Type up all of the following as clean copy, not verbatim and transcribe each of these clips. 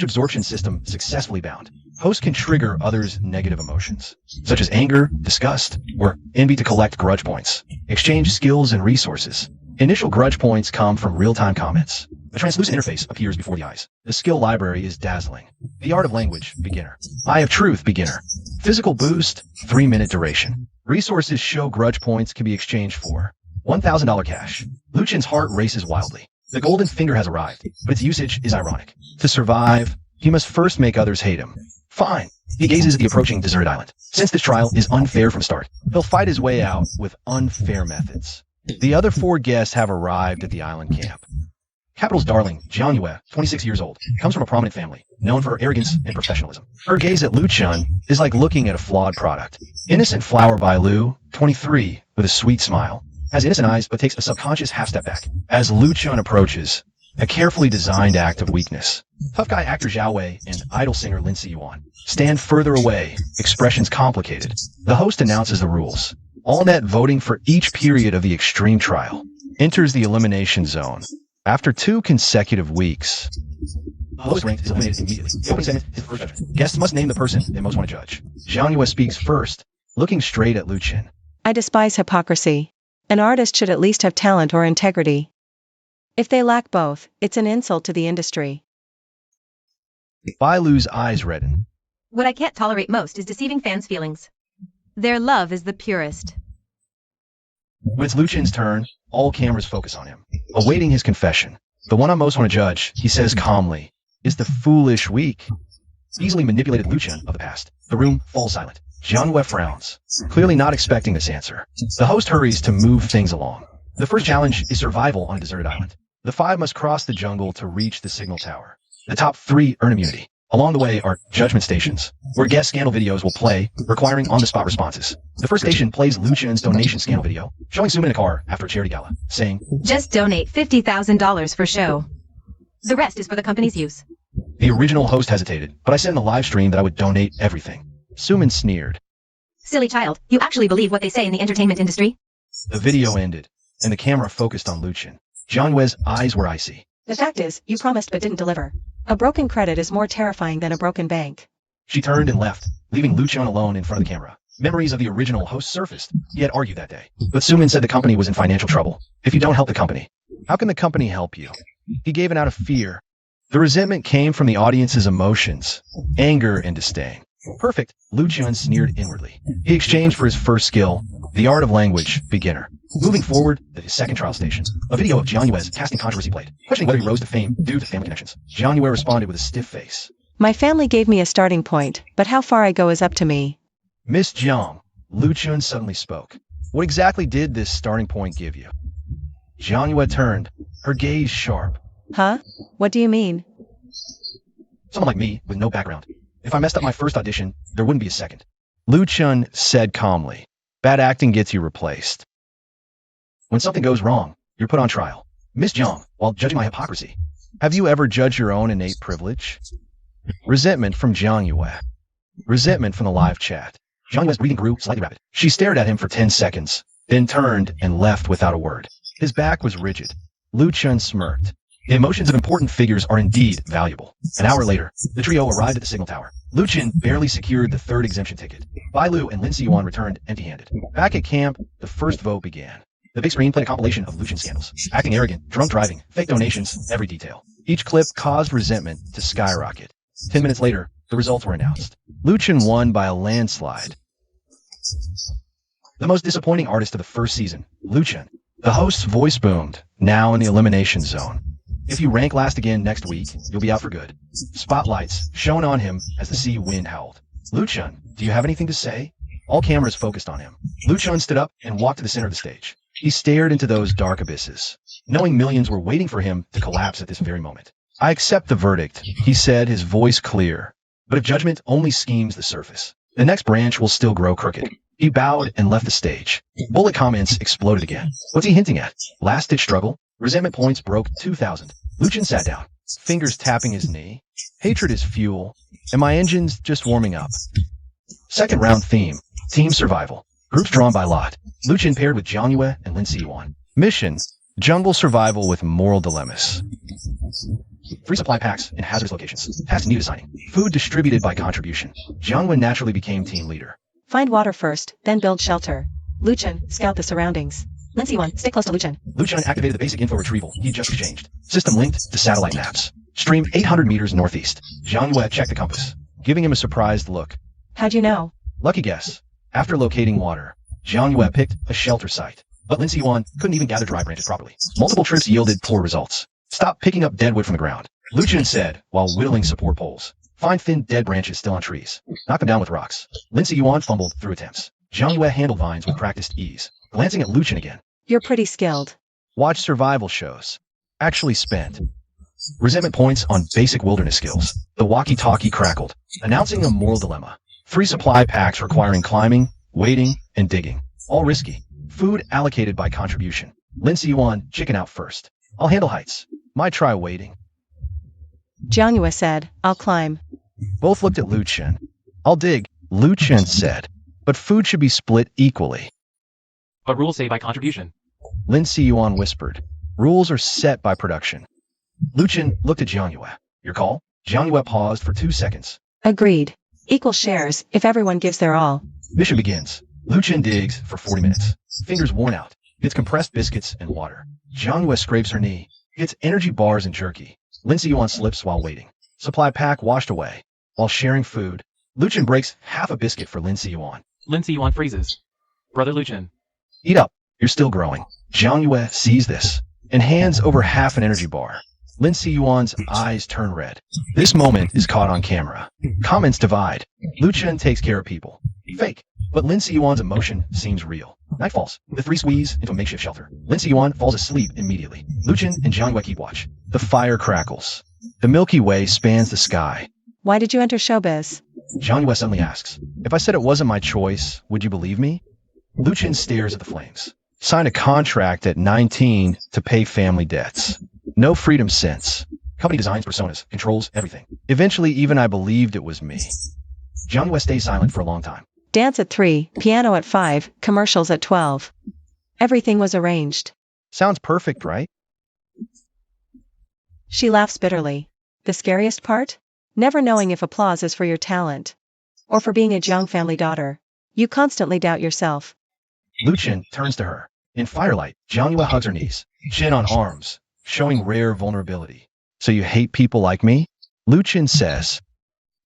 absorption system successfully bound. Host can trigger others' negative emotions, such as anger, disgust, or envy to collect grudge points. Exchange skills and resources. Initial grudge points come from real-time comments. A translucent interface appears before the eyes. The skill library is dazzling. The art of language, beginner. Eye of truth, beginner. Physical boost, 3-minute duration. Resources show grudge points can be exchanged for $1,000 cash. Luchen's heart races wildly. The golden finger has arrived, but its usage is ironic. To survive, he must first make others hate him. Fine. He gazes at the approaching deserted island. Since this trial is unfair from start, he'll fight his way out with unfair methods. The other 4 guests have arrived at the island camp. Capital's darling, Jianyue, 26 years old, comes from a prominent family, known for her arrogance and professionalism. Her gaze at Luchun is like looking at a flawed product. Innocent flower by Lu, 23, with a sweet smile, has innocent eyes but takes a subconscious half-step back. As Luchun approaches, a carefully designed act of weakness. Tough guy actor Zhao Wei and idol singer Lin Siyuan stand further away, expressions complicated. The host announces the rules. All net voting for each period of the extreme trial enters the elimination zone. After 2 consecutive weeks, the host ranked is eliminated immediately. The opening segment is the first judgment. Guests must name the person they most want to judge. Jianyue speaks first, looking straight at Luchen. I despise hypocrisy. An artist should at least have talent or integrity. If they lack both, it's an insult to the industry. Bai Lu's eyes redden. What I can't tolerate most is deceiving fans' feelings. Their love is the purest. When it's Luchen's turn, all cameras focus on him, awaiting his confession. The one I most want to judge, he says calmly, is the foolish, weak, easily manipulated Luchen of the past. The room falls silent. Jianyue frowns, clearly not expecting this answer. The host hurries to move things along. The first challenge is survival on a deserted island. The 5 must cross the jungle to reach the signal tower. The top 3 earn immunity. Along the way are judgment stations, where guest scandal videos will play, requiring on-the-spot responses. The first station plays Luchen's donation scandal video, showing Suman in a car after a charity gala, saying, "Just donate $50,000 for show. The rest is for the company's use." The original host hesitated, but I said in the live stream that I would donate everything. Suman sneered. Silly child, you actually believe what they say in the entertainment industry? The video ended, and the camera focused on Luchen. Jianyue's eyes were icy. The fact is, you promised but didn't deliver. A broken credit is more terrifying than a broken bank. She turned and left, leaving Luchen alone in front of the camera. Memories of the original host surfaced. He had argued that day. But Suman said the company was in financial trouble. If you don't help the company, how can the company help you? He gave in out of fear. The resentment came from the audience's emotions, anger and disdain. Perfect, Luchen sneered inwardly. He exchanged for his first skill, the art of language, beginner. Moving forward to his second trial station, a video of Jianyue's casting controversy played, questioning whether he rose to fame due to family connections. Jianyue responded with a stiff face. My family gave me a starting point, but how far I go is up to me. Miss Jiang, Luchen suddenly spoke. What exactly did this starting point give you? Jianyue turned, her gaze sharp. Huh? What do you mean? Someone like me, with no background. If I messed up my first audition, there wouldn't be a second. Luchen said calmly. Bad acting gets you replaced. When something goes wrong, you're put on trial. Miss Jiang, while judging my hypocrisy, have you ever judged your own innate privilege? Resentment from Jianyue. Resentment from the live chat. Jianyue's breathing grew slightly rapid. She stared at him for 10 seconds, then turned and left without a word. His back was rigid. Luchen smirked. The emotions of important figures are indeed valuable. An hour later, the trio arrived at the signal tower. Luchen barely secured the 3rd exemption ticket. Bai Lu and Lin Siyuan returned empty-handed. Back at camp, the first vote began. The big screen played a compilation of Luchen's scandals. Acting arrogant, drunk driving, fake donations, every detail. Each clip caused resentment to skyrocket. 10 minutes later, the results were announced. Luchen won by a landslide. The most disappointing artist of the first season, Luchen. The host's voice boomed, now in the elimination zone. If you rank last again next week, you'll be out for good. Spotlights shone on him as the sea wind howled. Luchen, do you have anything to say? All cameras focused on him. Luchen stood up and walked to the center of the stage. He stared into those dark abysses, knowing millions were waiting for him to collapse at this very moment. I accept the verdict, he said, his voice clear. But if judgment only schemes the surface, the next branch will still grow crooked. He bowed and left the stage. Bullet comments exploded again. What's he hinting at? Last-ditch struggle? Resentment points broke 2,000. Luchen sat down, fingers tapping his knee. Hatred is fuel, and my engine's just warming up. Second round theme, team survival. Groups drawn by lot. Luchen paired with Jianyue and Lin Siyuan. Mission, jungle survival with moral dilemmas. 3 supply packs in hazardous locations. Tasks needed assigning. Food distributed by contribution. Jiang Wen naturally became team leader. Find water first, then build shelter. Lu Chen, scout the surroundings. Lin Siyuan, stay close to Lu Chen. Lu Chen activated the basic info retrieval he just exchanged. System linked to satellite maps. Stream 800 meters northeast. Jiang Yue checked the compass, giving him a surprised look. How'd you know? Lucky guess. After locating water, Jiang Yue picked a shelter site. But Lin Siyuan couldn't even gather dry branches properly. Multiple trips yielded poor results. Stop picking up dead wood from the ground, Lu Chen said while whittling support poles. Find thin dead branches still on trees. Knock them down with rocks. Lin Siyuan fumbled through attempts. Jiang Yue handled vines with practiced ease. Glancing at Lu Chen again. You're pretty skilled. Watch survival shows. Actually spent resentment points on basic wilderness skills. The walkie-talkie crackled, announcing a moral dilemma. 3 supply packs requiring climbing, wading, and digging. All risky. Food allocated by contribution. Lin Siyuan, chicken out first. I'll handle heights. Might try wading. Jiang Yue said, I'll climb. Both looked at Lu Chen. I'll dig, Lu Chen said. But food should be split equally. But rules say by contribution. Lin Siyuan whispered. Rules are set by production. Lu Chen looked at Jiang Yue. Your call? Jiang Yue paused for 2 seconds. Agreed. Equal shares if everyone gives their all. Mission begins. Lu Chen digs for 40 minutes. Fingers worn out. Gets compressed biscuits and water. Jiang Yue scrapes her knee. Gets energy bars and jerky. Lin Siyuan slips while waiting. Supply pack washed away. While sharing food, Lu Chen breaks half a biscuit for Lin Siyuan. Lin Siyuan freezes. Brother Lu Chen. Eat up. You're still growing. Jiang Yue sees this and hands over half an energy bar. Lin Siyuan's eyes turn red. This moment is caught on camera. Comments divide. Lu Chen takes care of people. Fake. But Lin Siyuan's emotion seems real. Night falls. The 3 squeeze into a makeshift shelter. Lin Siyuan falls asleep immediately. Lu Chen and Jiang Yue keep watch. The fire crackles. The Milky Way spans the sky. Why did you enter showbiz? Jiang Yue suddenly asks, if I said it wasn't my choice, would you believe me? Lu Chen stares at the flames. Signed a contract at 19 to pay family debts. No freedom since. Company designs personas, controls everything. Eventually, even I believed it was me. Jiang Yue stays silent for a long time. Dance at 3, piano at 5, commercials at 12. Everything was arranged. Sounds perfect, right? She laughs bitterly. The scariest part? Never knowing if applause is for your talent. Or for being a Jiang family daughter. You constantly doubt yourself. Lu Chen turns to her. In firelight, Jiang Yue hugs her knees, chin on arms, showing rare vulnerability. So you hate people like me? Lu Chen says.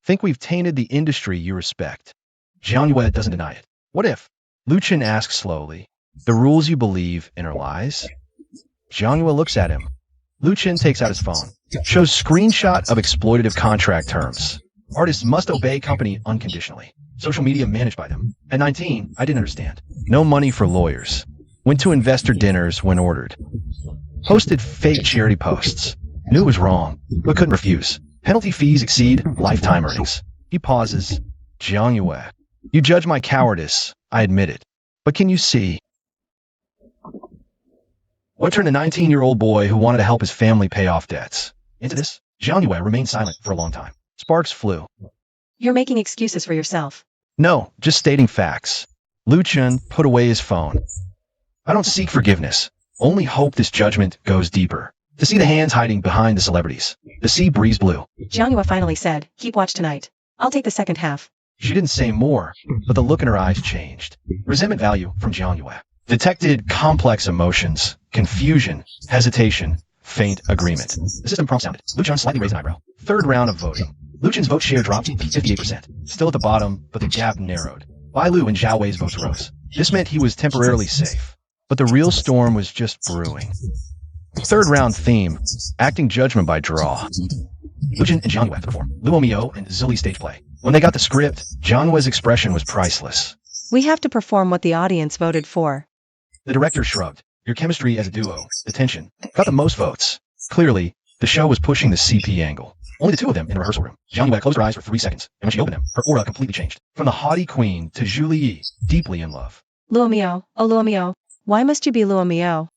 Think we've tainted the industry you respect. Jiang Yue doesn't deny it. What if? Lu Chen asks slowly. The rules you believe in are lies? Jiang Yue looks at him. Lu Chen takes out his phone. Shows screenshot of exploitative contract terms. Artists must obey company unconditionally. Social media managed by them. At 19, I didn't understand. No money for lawyers. Went to investor dinners when ordered. Posted fake charity posts. Knew it was wrong, but couldn't refuse. Penalty fees exceed lifetime earnings. He pauses. Jiang Yue. You judge my cowardice, I admit it. But can you see? What turned a 19-year-old boy who wanted to help his family pay off debts into this? Jiang Yue remained silent for a long time. Sparks flew. You're making excuses for yourself. No, just stating facts. Lu Chen put away his phone. I don't seek forgiveness. Only hope this judgment goes deeper. To see the hands hiding behind the celebrities. The sea breeze blew. Jiang Yue finally said, keep watch tonight. I'll take the second half. She didn't say more, but the look in her eyes changed. Resentment value from Jiang Yue. Detected complex emotions, confusion, hesitation, faint agreement. The system prompt sounded. Lu Chen slightly raised an eyebrow. Third round of voting. Lu Chen's vote share dropped to 58%. Still at the bottom, but the gap narrowed. Bai Lu and Zhao Wei's votes rose. This meant he was temporarily safe. But the real storm was just brewing. Third round theme, acting judgment by draw. Lu Chen and Jiang Yue perform. Luo Mio and Zili stage play. When they got the script, Jiang Yue's expression was priceless. We have to perform what the audience voted for. The director shrugged. Your chemistry as a duo, the tension, got the most votes. Clearly, the show was pushing the CP angle. Only the 2 of them in the rehearsal room. Jiang Yue closed her eyes for 3 seconds, and when she opened them, her aura completely changed. From the haughty queen to Zhu Liyi, deeply in love. Luo Mio, oh Luo Mio. Why must you be Luo Mio?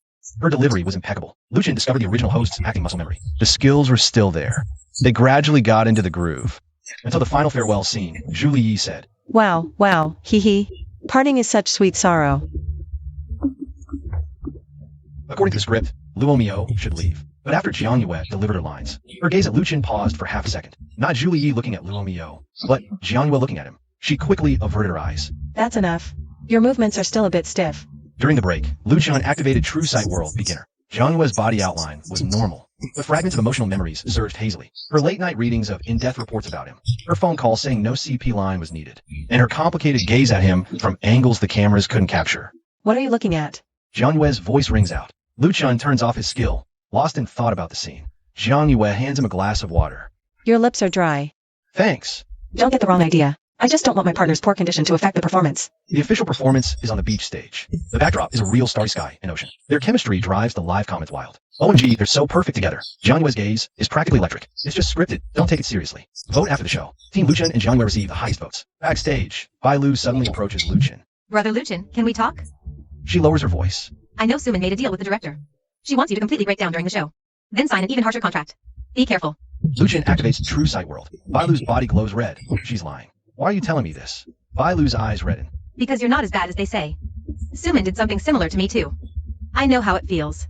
Her delivery was impeccable. Lu Chen discovered the original host's acting muscle memory. The skills were still there. They gradually got into the groove. Until the final farewell scene, Zhu Liyi said, Wow, wow, hee hee. Parting is such sweet sorrow. according to the script, Luo Mio should leave. But after Jiang Yue delivered her lines, her gaze at Luchin paused for half a second. Not Julie Yi looking at Luo Miao, but Jiang Yue looking at him. She quickly averted her eyes. That's enough. Your movements are still a bit stiff. During the break, Luchan activated True Sight World Beginner. Jiang Yue's body outline was normal, but fragments of emotional memories surged hazily. Her late-night readings of in-depth reports about him, her phone call saying no CP line was needed, and her complicated gaze at him from angles the cameras couldn't capture. What are you looking at? Jiang Yue's voice rings out. Luchan turns off his skill, lost in thought about the scene. Jiang Yue hands him a glass of water. Your lips are dry. Thanks. Don't get the wrong idea. I just don't want my partner's poor condition to affect the performance. The official performance is on the beach stage. The backdrop is a real starry sky and ocean. Their chemistry drives the live comments wild. OMG, they're so perfect together. Jiang Yue's gaze is practically electric. It's just scripted. Don't take it seriously. Vote after the show. Team Luchin and Jiang Yue receive the highest votes. Backstage, Bai Lu suddenly approaches Luchin. Brother Luchin, can we talk? She lowers her voice. I know Suman made a deal with the director. She wants you to completely break down during the show. Then sign an even harsher contract. Be careful. Luchin activates True Sight World. Bai Lu's body glows red. She's lying. Why are you telling me this? Bai Lu's eyes redden. Because you're not as bad as they say. Suman did something similar to me too. I know how it feels.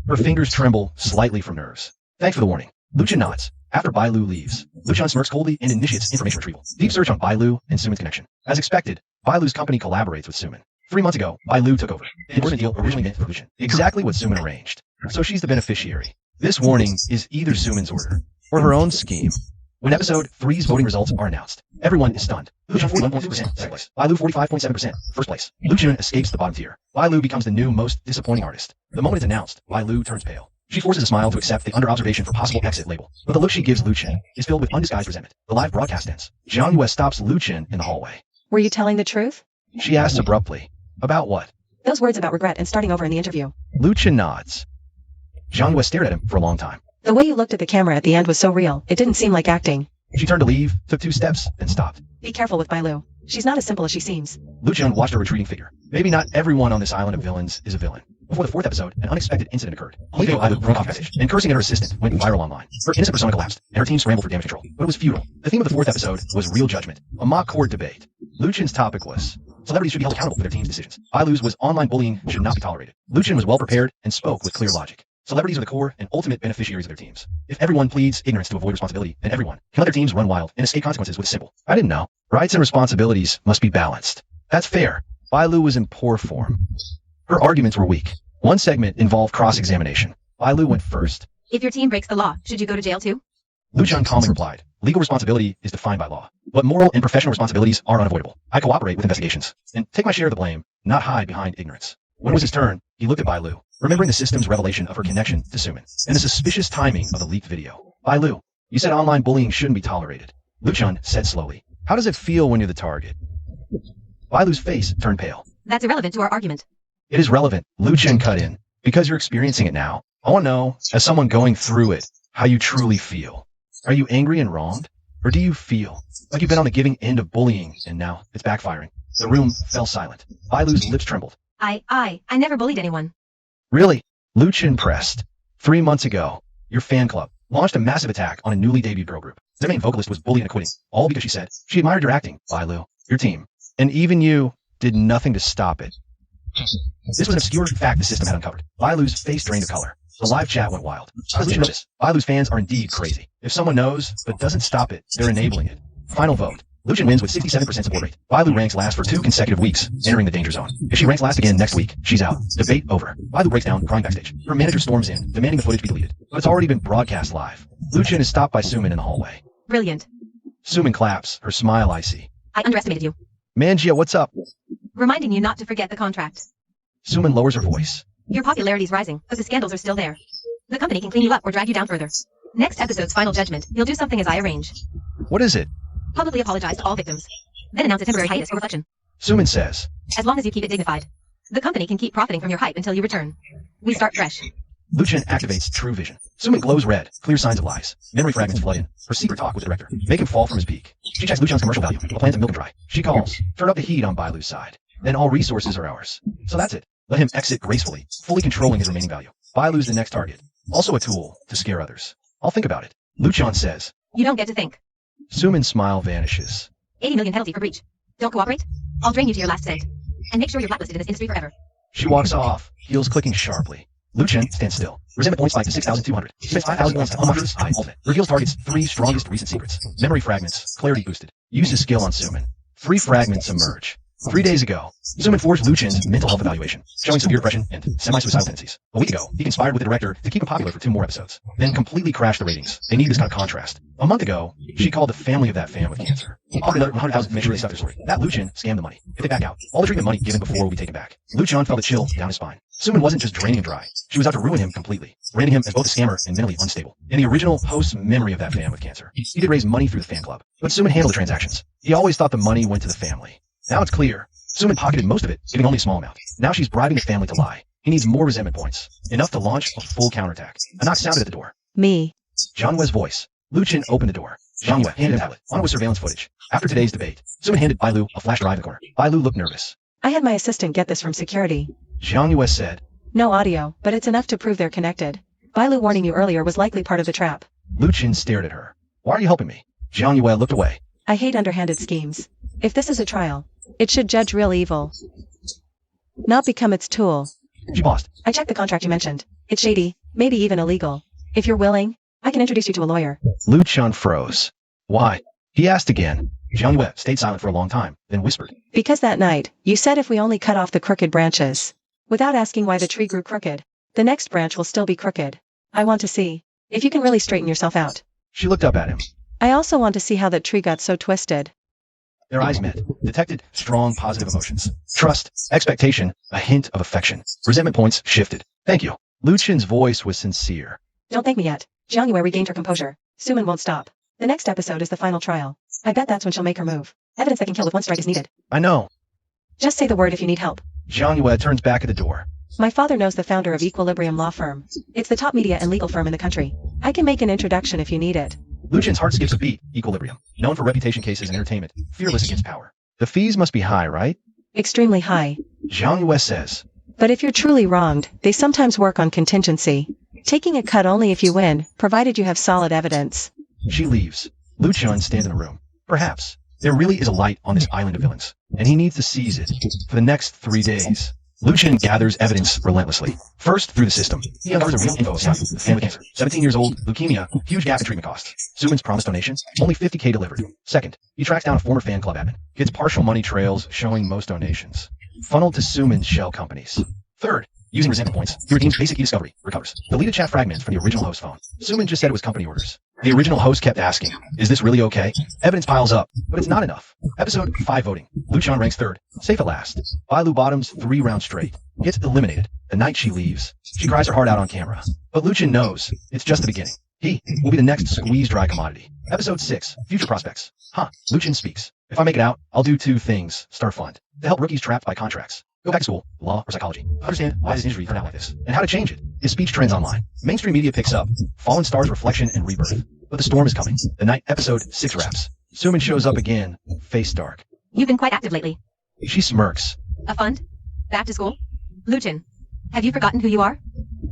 Her fingers tremble slightly from nerves. Thanks for the warning. Luchin nods. After Bai Lu leaves, Luchan smirks coldly and initiates information retrieval. Deep search on Bai Lu and Suman's connection. As expected, Bai Lu's company collaborates with Suman. 3 months ago, Bai Lu took over. The endorsement deal originally meant for Luchin. Exactly what Suman arranged. So she's the beneficiary. This warning is either Suman's order or her own scheme. When episode 3's voting results are announced, everyone is stunned. Luchin 41.2%, second place. Bai Lu 45.7%, first place. Luchin escapes the bottom tier. Bai Lu becomes the new most disappointing artist. The moment it's announced, Bai Lu turns pale. She forces a smile to accept the under observation for possible exit label. But the look she gives Luchin is filled with undisguised resentment. The live broadcast ends. Jiang Yue stops Luchin in the hallway. Were you telling the truth? She asks abruptly. About what? Those words about regret and starting over in the interview. Luchin nods. Jiang Yue stared at him for a long time. The way you looked at the camera at the end was so real, it didn't seem like acting. She turned to leave, took 2 steps, then stopped. Be careful with Bai Lu. She's not as simple as she seems. Luchin watched her retreating figure. Maybe not everyone on this island of villains is a villain. Before the 4th episode, an unexpected incident occurred. Bai Lu broke off message, and cursing at her assistant went viral online. Her innocent persona collapsed, and her team scrambled for damage control. But it was futile. The theme of the 4th episode was real judgment, a mock court debate. Luchin's topic was celebrities should be held accountable for their team's decisions. Bai Lu's was online bullying should not be tolerated. Luchin was well prepared and spoke with clear logic. Celebrities are the core and ultimate beneficiaries of their teams. If everyone pleads ignorance to avoid responsibility, then everyone can let their teams run wild and escape consequences with a simple, I didn't know. Rights and responsibilities must be balanced. That's fair. Bai Lu was in poor form. Her arguments were weak. One segment involved cross-examination. Bai Lu went first. If your team breaks the law, should you go to jail too? Luchan calmly replied, legal responsibility is defined by law, but moral and professional responsibilities are unavoidable. I cooperate with investigations and take my share of the blame, not hide behind ignorance. When it was his turn, he looked at Bai Lu, remembering the system's revelation of her connection to Suman, and the suspicious timing of the leaked video. Bai Lu, you said online bullying shouldn't be tolerated. Luchan said slowly, how does it feel when you're the target? Bai Lu's face turned pale. That's irrelevant to our argument. It is relevant, Luchan cut in, because you're experiencing it now. I want to know, as someone going through it, how you truly feel. Are you angry and wronged? Or do you feel like you've been on the giving end of bullying and now it's backfiring? The room fell silent. Bai Lu's lips trembled. I never bullied anyone. Really? Luchin pressed. 3 months ago, your fan club launched a massive attack on a newly debuted girl group. Their main vocalist was bullied into quitting, all because she said she admired your acting, Bai Lu, your team. And even you did nothing to stop it. This was an obscure fact the system had uncovered. Bai Lu's face drained of color. The live chat went wild. How does Luchin know this? Bai Lu's fans are indeed crazy. If someone knows, but doesn't stop it, they're enabling it. Final vote. Luchin wins with 67% support rate. Bai Lu ranks last for 2 consecutive weeks, entering the danger zone. If she ranks last again next week, she's out. Debate over. Bai Lu breaks down, crying backstage. Her manager storms in, demanding the footage be deleted. But it's already been broadcast live. Luchin is stopped by Suman in the hallway. Brilliant. Suman claps, her smile icy. I underestimated you. Manjia, what's up? Reminding you not to forget the contract. Suman lowers her voice. Your popularity's rising, but the scandals are still there. The company can clean you up or drag you down further. Next episode's final judgment, you'll do something as I arrange. What is it? Publicly apologize to all victims. Then announce a temporary hiatus for reflection. Suman says. As long as you keep it dignified. The company can keep profiting from your hype until you return. We start fresh. Luchin activates True Vision. Suman glows red, clear signs of lies. Memory fragments flood in. Her secret talk with the director. Make him fall from his peak. She checks Luchan's commercial value. A plan to milk him dry. She calls. Turn up the heat on Bai Lu's side. Then all resources are ours. So that's it. Let him exit gracefully, fully controlling his remaining value. Bai Lu's the next target. Also a tool to scare others. I'll think about it. Luchan says. You don't get to think. Suman's smile vanishes. 80 million penalty for breach. Don't cooperate? I'll drain you to your last cent. And make sure you're blacklisted in this industry forever. She walks off, heels clicking sharply. Lucian stands still. Resentment points spike to 6,200. Spends 5,000 points to unlock his eye ultimate. Reveals target's 3 strongest recent secrets. Memory fragments. Clarity boosted. Uses skill on Suman. 3 fragments emerge. 3 days ago, Suman forged Lucian's mental health evaluation, showing severe depression and semi-suicidal tendencies. A week ago, he conspired with the director to keep him popular for 2 more episodes, then completely crashed the ratings. They need this kind of contrast. A month ago, she called the family of that fan with cancer. Offered another 100,000 to make sure they stuff their story. That Lucian scammed the money. If they back out, all the treatment money given before will be taken back. Lucian felt a chill down his spine. Suman wasn't just draining him dry. She was out to ruin him completely, branding him as both a scammer and mentally unstable. In the original host's memory of that fan with cancer, he did raise money through the fan club, but Suman handled the transactions. He always thought the money went to the family. Now it's clear. Suman pocketed most of it, giving only a small amount. Now she's bribing the family to lie. He needs more resentment points, enough to launch a full counterattack. A knock sounded at the door. Me. Jianhue's voice. Lucian opened the door. Jianhue handed him a tablet. On it was surveillance footage. After today's debate, Suman handed Bailu a flash drive in the corner. Bailu looked nervous. I had my assistant get this from security. Jianhue said. No audio, but it's enough to prove they're connected. Bailu warning you earlier was likely part of the trap. Lucian stared at her. Why are you helping me? Jianhue looked away. I hate underhanded schemes. If this is a trial, it should judge real evil, not become its tool. She paused. I checked the contract you mentioned. It's shady, maybe even illegal. If you're willing, I can introduce you to a lawyer. Lucian froze. Why? He asked again. Jianhue stayed silent for a long time, then whispered. Because that night, you said if we only cut off the crooked branches, without asking why the tree grew crooked, the next branch will still be crooked. I want to see if you can really straighten yourself out. She looked up at him. I also want to see how that tree got so twisted. Their eyes met, detected strong positive emotions. Trust, expectation, a hint of affection. Resentment points shifted. Thank you. Lucian's voice was sincere. Don't thank me yet. Jianhue regained her composure. Suman won't stop. The next episode is the final trial. I bet that's when she'll make her move. Evidence that can kill with one strike is needed. I know. Just say the word if you need help. Jianhue turns back at the door. My father knows the founder of Equilibrium Law Firm. It's the top media and legal firm in the country. I can make an introduction if you need it. Lucian's heart skips a beat. Equilibrium. Known for reputation cases and entertainment. Fearless against power. The fees must be high, right? Extremely high. Jianhue says. But if you're truly wronged, they sometimes work on contingency. Taking a cut only if you win, provided you have solid evidence. She leaves. Lucian stands in a room. Perhaps. There really is a light on this island of villains, and he needs to seize it. For the next 3 days, Lucian gathers evidence relentlessly. First, through the system. He uncovers the real info of Xiaoyu, the fan with cancer. 17 years old, leukemia, huge gap in treatment costs. Suman's promised donation, only 50K delivered. Second, he tracks down a former fan club admin. Gets partial money trails showing most donations. Funneled to Suman's shell companies. Third, using resentment points, he redeems basic e-discovery, recovers. Deleted chat fragments from the original host phone. Suman just said it was company orders. The original host kept asking, is this really okay? Evidence piles up, but it's not enough. Episode 5 voting. Lucian ranks third. Safe at last. Bailu bottoms 3 rounds straight. Gets eliminated. The night she leaves. She cries her heart out on camera. But Lucian knows it's just the beginning. He will be the next squeeze-dry commodity. Episode 6. Future prospects. Lucian speaks. If I make it out, I'll do 2 things. Start fund. To help rookies trapped by contracts. Go back to school, law, or psychology. Understand why his injury turned out like this, and how to change it. His speech trends online. Mainstream media picks up. Fallen Star's reflection and rebirth. But the storm is coming. The night episode 6 wraps. Suman shows up again, face dark. You've been quite active lately. She smirks. A fund? Back to school? Lucian, have you forgotten who you are?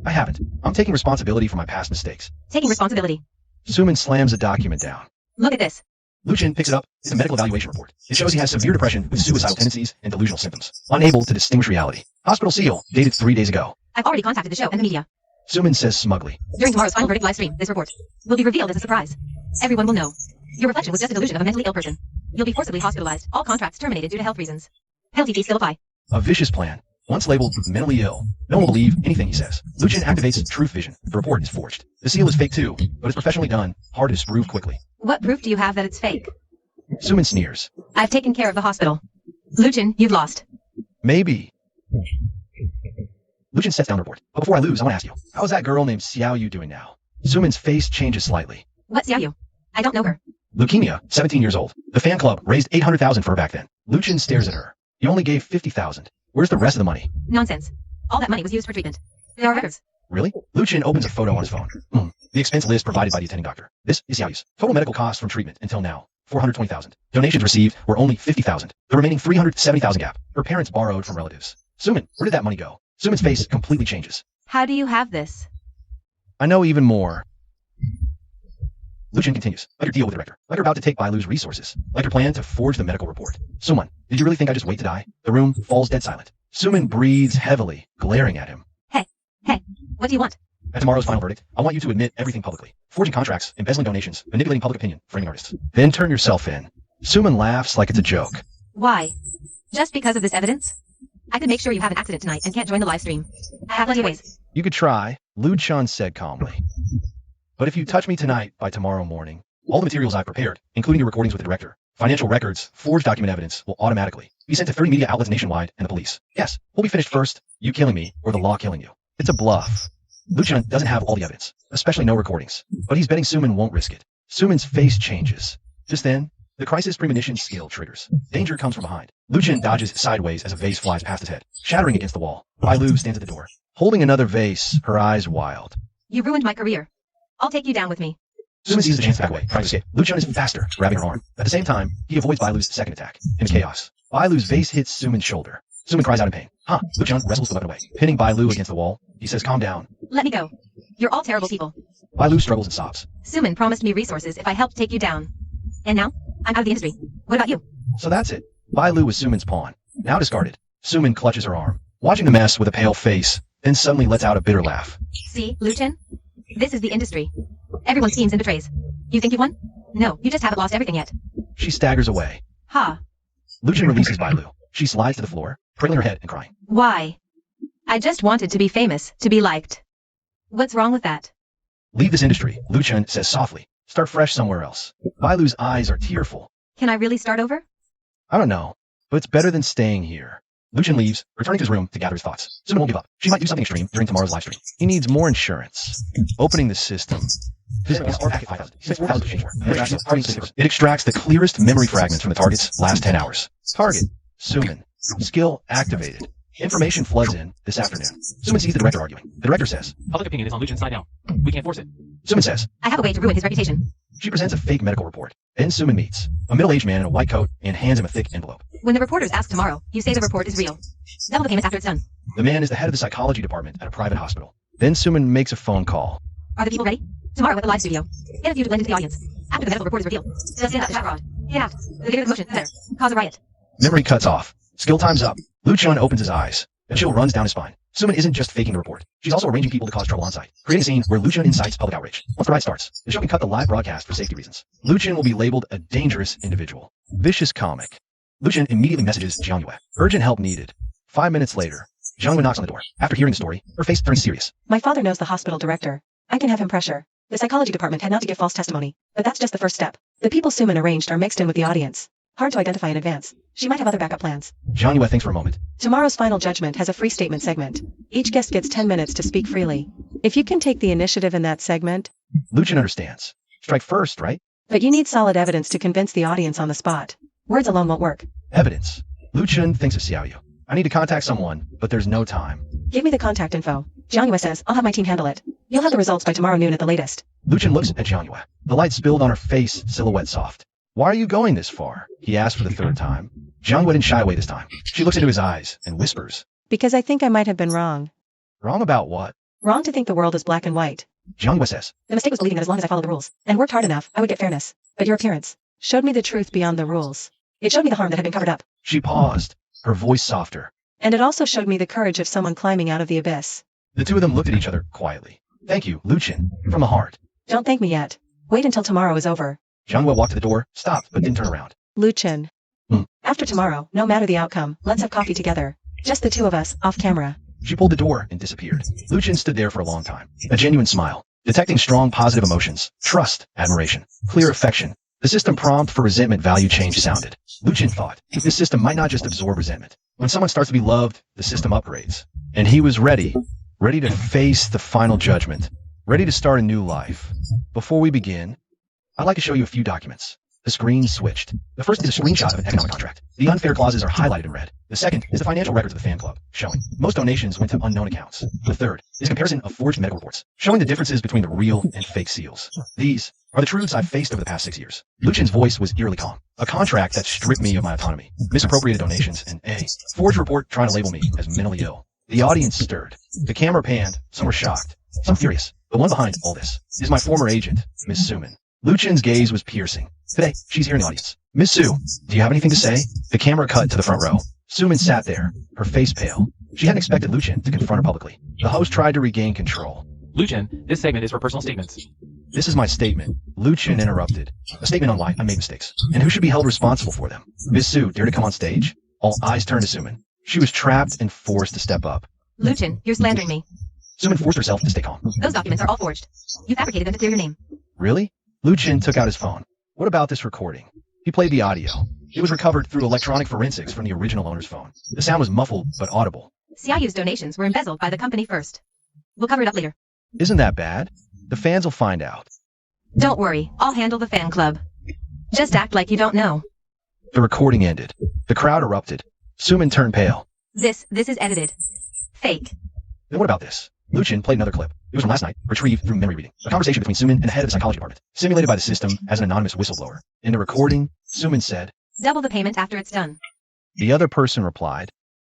I haven't. I'm taking responsibility for my past mistakes. Taking responsibility. Suman slams a document down. Look at this. Lucian picks it up. It's a medical evaluation report. It shows he has severe depression with suicidal tendencies and delusional symptoms. Unable to distinguish reality. Hospital seal, dated 3 days ago. I've already contacted the show and the media. Suman says smugly. During tomorrow's final verdict live stream, this report will be revealed as a surprise. Everyone will know. Your reflection was just a delusion of a mentally ill person. You'll be forcibly hospitalized. All contracts terminated due to health reasons. Penalty fees still apply. A vicious plan. Once labeled mentally ill, no one will believe anything he says. Lucian activates truth vision. The report is forged. The seal is fake too, but it's professionally done. Hard to disprove quickly. What proof do you have that it's fake? Suman sneers. I've taken care of the hospital. Lucian, you've lost. Maybe. Lucian sets down the report. But before I lose, I want to ask you, how is that girl named Xiaoyu doing now? Suman's face changes slightly. What's Xiaoyu? I don't know her. Leukemia, 17 years old. The fan club raised 800,000 for her back then. Lucian stares at her. He only gave 50,000. Where's the rest of the money? Nonsense. All that money was used for treatment. There are records. Really? Lucian opens a photo on his phone. The expense list provided by the attending doctor. This is Xiaoyu's. Total medical costs from treatment until now. 420,000. Donations received were only 50,000. The remaining 370,000 gap. Her parents borrowed from relatives. Suman, where did that money go? Suman's face completely changes. How do you have this? I know even more. Lucian continues. Like your deal with the director. Like you're about to take Bailu's resources. Like your plan to forge the medical report. Suman, did you really think I just wait to die? The room falls dead silent. Suman breathes heavily, glaring at him. Hey, What do you want? At tomorrow's final verdict, I want you to admit everything publicly. Forging contracts, embezzling donations, manipulating public opinion, framing artists. Then turn yourself in. Suman laughs like it's a joke. Why? Just because of this evidence? I could make sure you have an accident tonight and can't join the live stream. I have plenty of ways. You could try, Luchan said calmly. But if you touch me tonight by tomorrow morning, all the materials I've prepared, including your recordings with the director, financial records, forged document evidence, will automatically be sent to 30 media outlets nationwide and the police. Yes, we'll be finished first, you killing me or the law killing you. It's a bluff. Luchan doesn't have all the evidence, especially no recordings, but he's betting Suman won't risk it. Suman's face changes. Just then, the crisis premonition skill triggers. Danger comes from behind. Luchan dodges sideways as a vase flies past his head, shattering against the wall. Bailu stands at the door, holding another vase, her eyes wild. You ruined my career. I'll take you down with me. Suman sees the chance to back away, trying to escape. Luchan is faster, grabbing her arm. At the same time, he avoids Bailu's second attack. In the chaos, Bailu's vase hits Suman's shoulder. Suman cries out in pain. Luchan wrestles the weapon away, pinning Bailu against the wall. He says, calm down. Let me go. You're all terrible people. Bailu struggles and sobs. Suman promised me resources if I helped take you down. And now, I'm out of the industry. What about you? So that's it. Bailu was Suman's pawn. Now discarded. Suman clutches her arm, watching the mess with a pale face, then suddenly lets out a bitter laugh. See, Luchan? This is the industry. Everyone schemes and betrays. You think you won? No, you just haven't lost everything yet. She staggers away. Ha. Luchan releases Bailu. She slides to the floor, cradling her head and crying. Why? I just wanted to be famous, to be liked. What's wrong with that? Leave this industry, Luchan says softly. Start fresh somewhere else. Bailu's eyes are tearful. Can I really start over? I don't know, but it's better than staying here. Luchan leaves, returning to his room to gather his thoughts. Suman won't give up. She might do something extreme during tomorrow's live stream. He needs more insurance. Opening the system. It extracts the clearest memory fragments from the target's last 10 hours. Target, Suman. Skill activated. Information floods in this afternoon. Suman sees the director arguing. The director says, Public opinion is on Luchan's side now. We can't force it. Suman says, I have a way to ruin his reputation. She presents a fake medical report. Then Suman meets a middle-aged man in a white coat and hands him a thick envelope. When the reporters ask tomorrow, you say the report is real. Double the payments after it's done. The man is the head of the psychology department at a private hospital. Then Suman makes a phone call. Are the people ready? Tomorrow at the live studio. Get a few to blend into the audience. After the medical report is revealed, just stand up the shot rod. Get out. The gate of commotion. There. Cause a riot. Memory cuts off. Skill time's up. Luchan opens his eyes. A chill runs down his spine. Suman isn't just faking the report. She's also arranging people to cause trouble on site, creating a scene where Luchan incites public outrage. Once the riot starts, the show can cut the live broadcast for safety reasons. Luchan will be labeled a dangerous individual. Vicious comic. Luchan immediately messages Jiang Yue. Urgent help needed. 5 minutes later, Jiang Yue knocks on the door. After hearing the story, her face turns serious. My father knows the hospital director. I can have him pressure. The psychology department had not to give false testimony, but that's just the first step. The people Suman arranged are mixed in with the audience. Hard to identify in advance. She might have other backup plans. Jiang Yue thinks for a moment. Tomorrow's final judgment has a free statement segment. Each guest gets 10 minutes to speak freely. If you can take the initiative in that segment... Luchan understands. Strike first, right? But you need solid evidence to convince the audience on the spot. Words alone won't work. Evidence. Luchan thinks of Xiaoyu. I need to contact someone, but there's no time. Give me the contact info. Jiang Yue says, I'll have my team handle it. You'll have the results by tomorrow noon at the latest. Luchan looks at Jiang Yue. The light spilled on her face, silhouette soft. Why are you going this far? He asked for the third time. Jiang Yue didn't shy away this time. She looks into his eyes and whispers. Because I think I might have been wrong. Wrong about what? Wrong to think the world is black and white. Jiang Yue says. The mistake was believing that as long as I followed the rules and worked hard enough, I would get fairness. But your appearance showed me the truth beyond the rules. It showed me the harm that had been covered up. She paused, her voice softer. And it also showed me the courage of someone climbing out of the abyss. The two of them looked at each other quietly. Thank you, Luchan, from the heart. Don't thank me yet. Wait until tomorrow is over. Jiang Yue walked to the door, stopped, but didn't turn around. Luchan. After tomorrow, no matter the outcome, let's have coffee together. Just the two of us, off camera. She pulled the door and disappeared. Luchan stood there for a long time. A genuine smile, detecting strong positive emotions, trust, admiration, clear affection. The system prompt for resentment value change sounded. Luchan thought, this system might not just absorb resentment. When someone starts to be loved, the system upgrades. And he was ready to face the final judgment, ready to start a new life. Before we begin, I'd like to show you a few documents. The screen switched. The first is a screenshot of an economic contract. The unfair clauses are highlighted in red. The second is the financial records of the fan club, showing most donations went to unknown accounts. The third is a comparison of forged medical reports, showing the differences between the real and fake seals. These are the truths I've faced over the past 6 years. Luchan's voice was eerily calm. A contract that stripped me of my autonomy, misappropriated donations, and a forged report trying to label me as mentally ill. The audience stirred. The camera panned. Some were shocked, some furious. The one behind all this is my former agent, Miss Suman. Luchan's gaze was piercing. Today, she's here in the audience. Miss Sue, do you have anything to say? The camera cut to the front row. Suman sat there, her face pale, She hadn't expected Lucien to confront her publicly. The host tried to regain control. Lucien, this segment is for personal statements. This is my statement. Lucien interrupted. A statement on why I made mistakes, and who should be held responsible for them. Ms. Sue dared to come on stage. All eyes turned to Suman. She was trapped and forced to step up. Lucien, you're slandering me. Suman forced herself to stay calm. Those documents are all forged. You fabricated them to clear your name. Really? Lucien took out his phone. What about this recording? He played the audio. It was recovered through electronic forensics from the original owner's phone. The sound was muffled but audible. CIU's donations were embezzled by the company first. We'll cover it up later. Isn't that bad? The fans will find out. Don't worry, I'll handle the fan club. Just act like you don't know. The recording ended. The crowd erupted. Suman turned pale. This is edited. Fake. Then what about this? Lucien played another clip. It was from last night, retrieved through memory reading. A conversation between Suman and the head of the psychology department, simulated by the system as an anonymous whistleblower. In the recording, Suman said, Double the payment after it's done. The other person replied.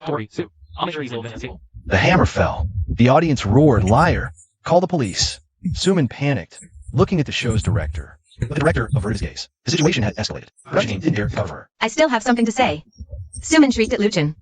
Don't worry, Sue. I'll make sure he's a little bit unstable. The hammer fell. The audience roared, liar. Call the police. Suman panicked, looking at the show's director. But the director averted his gaze. The situation had escalated. The production team didn't dare cover her. I still have something to say. Suman shrieked at Lucien.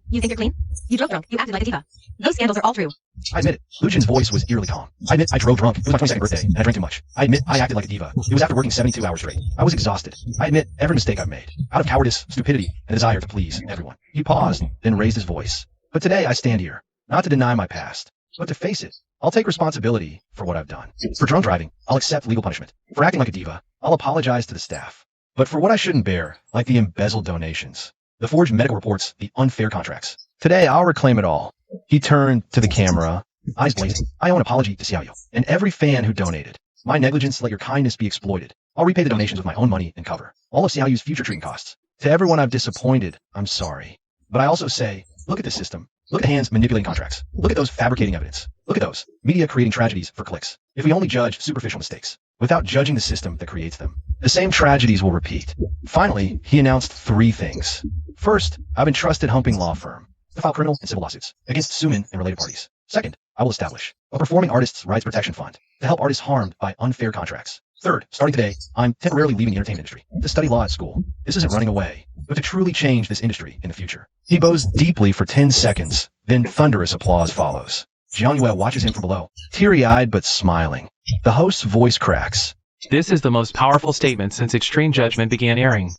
You think you're clean? You drove drunk. You acted like a diva. Those scandals are all true. I admit it. Lucien's voice was eerily calm. I admit I drove drunk. It was my 22nd birthday, and I drank too much. I admit I acted like a diva. It was after working 72 hours straight. I was exhausted. I admit every mistake I've made, out of cowardice, stupidity, and desire to please everyone. He paused, then raised his voice. But today I stand here, not to deny my past, but to face it. I'll take responsibility for what I've done. For drunk driving, I'll accept legal punishment. For acting like a diva, I'll apologize to the staff. But for what I shouldn't bear, like the embezzled donations, the forged medical reports, the unfair contracts, today I'll reclaim it all. He turned to the camera, eyes blazing. I owe an apology to CIU and every fan who donated. My negligence let your kindness be exploited. I'll repay the donations with my own money and cover all of CIU's future treatment costs. To everyone I've disappointed, I'm sorry. But I also say, look at the system. Look at the hands manipulating contracts. Look at those fabricating evidence. Look at those media creating tragedies for clicks. If we only judge superficial mistakes without judging the system that creates them, the same tragedies will repeat. Finally, he announced 3 things. First, I've entrusted Humping Law Firm to file criminal and civil lawsuits against Suman and related parties. Second, I will establish a performing artists' rights protection fund to help artists harmed by unfair contracts. Third, starting today, I'm temporarily leaving the entertainment industry to study law at school. This isn't running away, but to truly change this industry in the future. He bows deeply for 10 seconds, then thunderous applause follows. Jiang Yue watches him from below, teary-eyed but smiling. The host's voice cracks. This is the most powerful statement since Extreme Judgment began airing.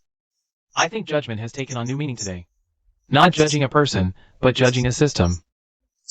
I think judgment has taken on new meaning today. Not judging a person, but judging a system.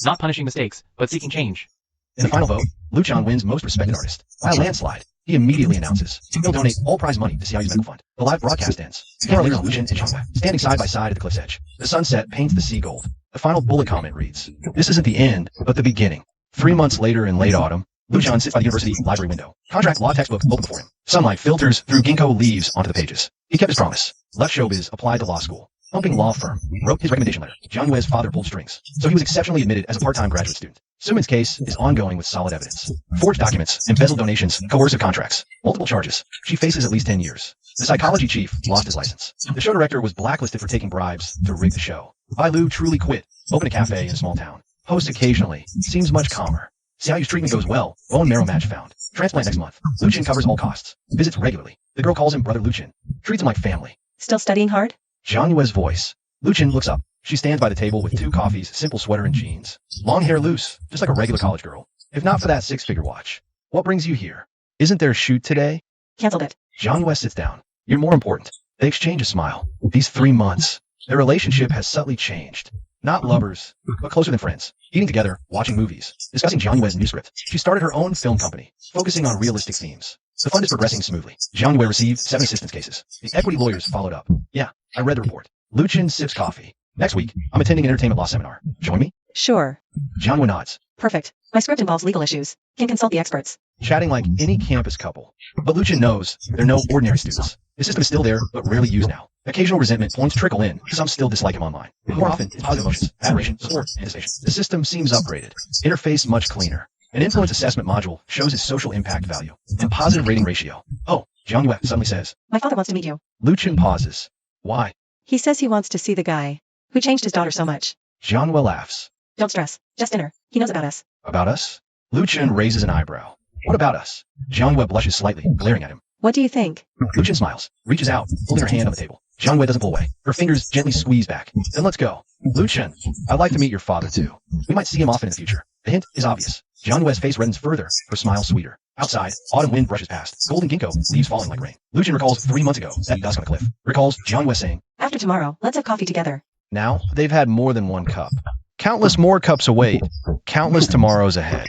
Not punishing mistakes, but seeking change. In the final vote, Lucien wins Most Respected Artist by a landslide. He immediately announces he'll donate all prize money to CIU's medical fund. The live broadcast ends. The camera lingers on Lucien and Jiang Yue, standing side by side at the cliff's edge. The sunset paints the sea gold. The final bullet comment reads, "This isn't the end, but the beginning." 3 months later in late autumn, Lucien sits by the university library window. Contract law textbook open before him. Sunlight filters through ginkgo leaves onto the pages. He kept his promise. Left showbiz, applied to law school. Humping Law Firm wrote his recommendation letter. Jiang Yue's father pulled strings, so he was exceptionally admitted as a part-time graduate student. Suman's case is ongoing with solid evidence. Forged documents, embezzled donations, coercive contracts, multiple charges. She faces at least 10 years. The psychology chief lost his license. The show director was blacklisted for taking bribes to rig the show. Bai Lu truly quit. Opened a cafe in a small town. Hosts occasionally. Seems much calmer. Xiaoyu's treatment goes well. Bone marrow match found. Transplant next month. Lucien covers all costs. Visits regularly. The girl calls him Brother Lucien. Treats him like family. Still studying hard? Jiang Yue's voice. Lucien looks up. She stands by the table with 2 coffees, simple sweater and jeans. Long hair loose, just like a regular college girl. If not for that 6-figure watch. What brings you here? Isn't there a shoot today? Cancelled it. Jiang Yue sits down. You're more important. They exchange a smile. These 3 months, their relationship has subtly changed. Not lovers, but closer than friends. Eating together, watching movies, discussing Jiang Yue's new script. She started her own film company, focusing on realistic themes. The fund is progressing smoothly. Jiang Yue received 7 assistance cases. The equity lawyers followed up. Yeah, I read the report. Lucien sips coffee. Next week, I'm attending an entertainment law seminar. Join me? Sure. Jiang Yue nods. Perfect. My script involves legal issues. Can consult the experts. Chatting like any campus couple. But Lucien knows they're no ordinary students. The system is still there, but rarely used now. Occasional resentment points trickle in. Some still dislike him online. More often, it's positive emotions, admiration, support, anticipation. The system seems upgraded. Interface much cleaner. An influence assessment module shows his social impact value and positive rating ratio. Oh, Jiang Yue suddenly says. My father wants to meet you. Lucien pauses. Why? He says he wants to see the guy who changed his daughter so much. Jiang Yue laughs. Don't stress. Just dinner. He knows about us. About us? Lucien raises an eyebrow. What about us? Jiang Yue blushes slightly, glaring at him. What do you think? Lucien smiles, reaches out, holding her hand on the table. Jianwei doesn't pull away. Her fingers gently squeeze back. Then let's go. Lucien, I'd like to meet your father too. We might see him often in the future. The hint is obvious. Jianwei's face reddens further, her smile sweeter. Outside, autumn wind brushes past. Golden ginkgo, leaves falling like rain. Lucien recalls 3 months ago, that dusk on a cliff. Recalls Jianwei saying, After tomorrow, let's have coffee together. now they've had more than one cup. Countless more cups await. Countless tomorrows ahead.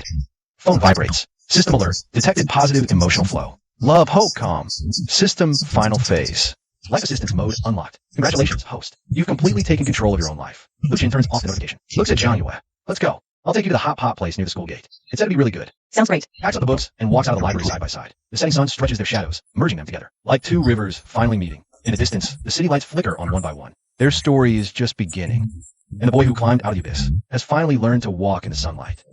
Phone vibrates. System alert. Detected positive emotional flow. Love, hope, calm. System final phase. Life assistance mode unlocked. Congratulations, host. You've completely taken control of your own life. Lucien turns off the notification. Looks at Jianwei. Let's go. I'll take you to the hot pot place near the school gate. It's said to be really good. Sounds great. Packs up the books and walks out of the library side by side. The setting sun stretches their shadows, merging them together. Like 2 rivers finally meeting. In the distance, the city lights flicker on one by one. Their story is just beginning. And the boy who climbed out of the abyss has finally learned to walk in the sunlight.